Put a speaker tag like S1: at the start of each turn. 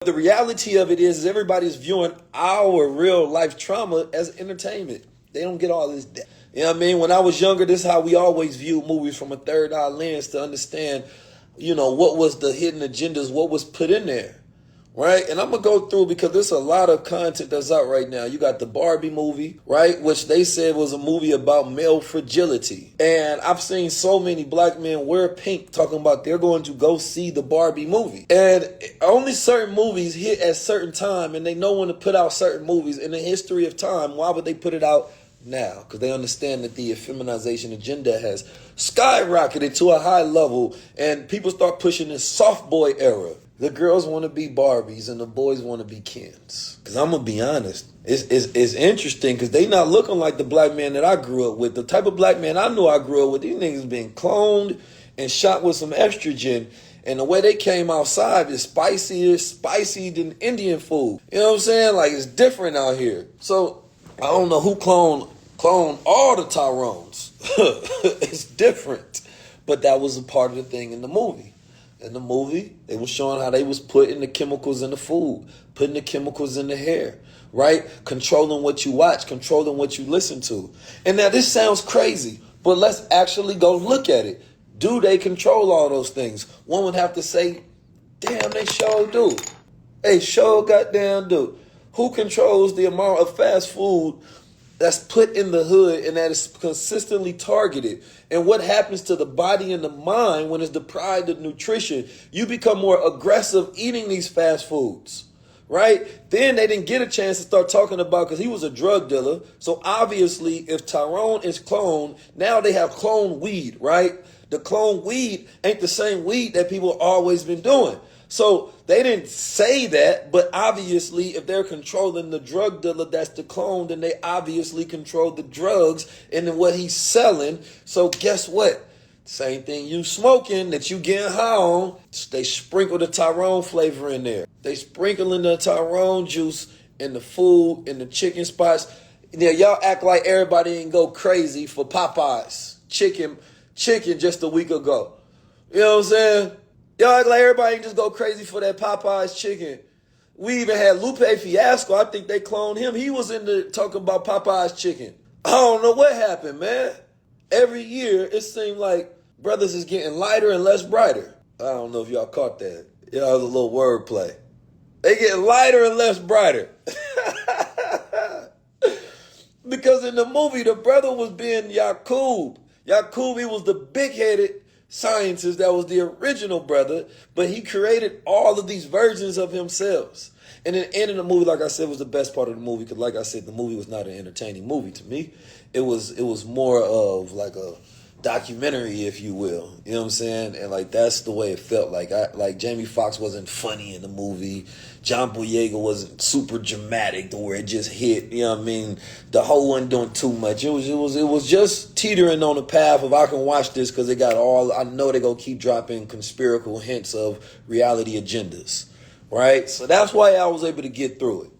S1: The reality of it is everybody's viewing our real life trauma as entertainment. They don't get all this depth. You know what I mean? When I was younger, this is how we always viewed movies, from a third eye lens, to understand, what was the hidden agendas, what was put in there. Right? And I'm going to go through, because there's a lot of content that's out right now. You got the Barbie movie, right? Which they said was a movie about male fragility. And I've seen so many black men wear pink talking about they're going to go see the Barbie movie. And only certain movies hit at certain time, and they know when to put out certain movies. In the history of time, why would they put it out now? Because they understand that the feminization agenda has skyrocketed to a high level, and people start pushing this soft boy era. The girls want to be Barbies and the boys want to be Kens. Because I'm going to be honest, it's interesting, because they not looking like the black man that I grew up with. The type of black man I knew I grew up with, these niggas being cloned and shot with some estrogen. And the way they came outside is spicy than Indian food. You know what I'm saying? Like, it's different out here. So I don't know who cloned all the Tyrones. It's different. But that was a part of the thing in the movie. In the movie, they were showing how they was putting the chemicals in the food, putting the chemicals in the hair, right? Controlling what you watch, controlling what you listen to. And now this sounds crazy, but let's actually go look at it. Do they control all those things? One would have to say, damn, they sure do. They sure goddamn do. Who controls the amount of fast food that's put in the hood and that is consistently targeted? And what happens to the body and the mind when it's deprived of nutrition? You become more aggressive eating these fast foods, right? Then they didn't get a chance to start talking about, because he was a drug dealer. So obviously, if Tyrone is cloned, now they have cloned weed, right? The cloned weed ain't the same weed that people always been doing. So they didn't say that, but obviously if they're controlling the drug dealer that's the clone, then they obviously control the drugs and then what he's selling. So guess what? Same thing you smoking that you getting high on, they sprinkle the Tyrone flavor in there. They sprinkling the Tyrone juice in the food, in the chicken spots. Yeah, y'all act like everybody didn't go crazy for Popeye's chicken just a week ago. You know what I'm saying? Y'all act like everybody ain't just go crazy for that Popeye's chicken. We even had Lupe Fiasco. I think they cloned him. He was into talking about Popeye's chicken. I don't know what happened, man. Every year, it seemed like brothers is getting lighter and less brighter. I don't know if y'all caught that. Y'all, was a little wordplay. They getting lighter and less brighter. Because in the movie, the brother was being Yakub. Yakub, he was the big-headed scientist that was the original brother, but he created all of these versions of himself. And then the end of the movie, like I said, was the best part of the movie, because like I said, the movie was not an entertaining movie to me. It was more of like a documentary, if you will. You know what I'm saying? And like that's the way it felt. Like Jamie Foxx wasn't funny in the movie. John Boyega wasn't super dramatic to where it just hit. You know what I mean? The whole wasn't doing too much. It was just teetering on the path of, I can watch this because they got all, I know they're gonna keep dropping conspiratorial hints of reality agendas. Right? So that's why I was able to get through it.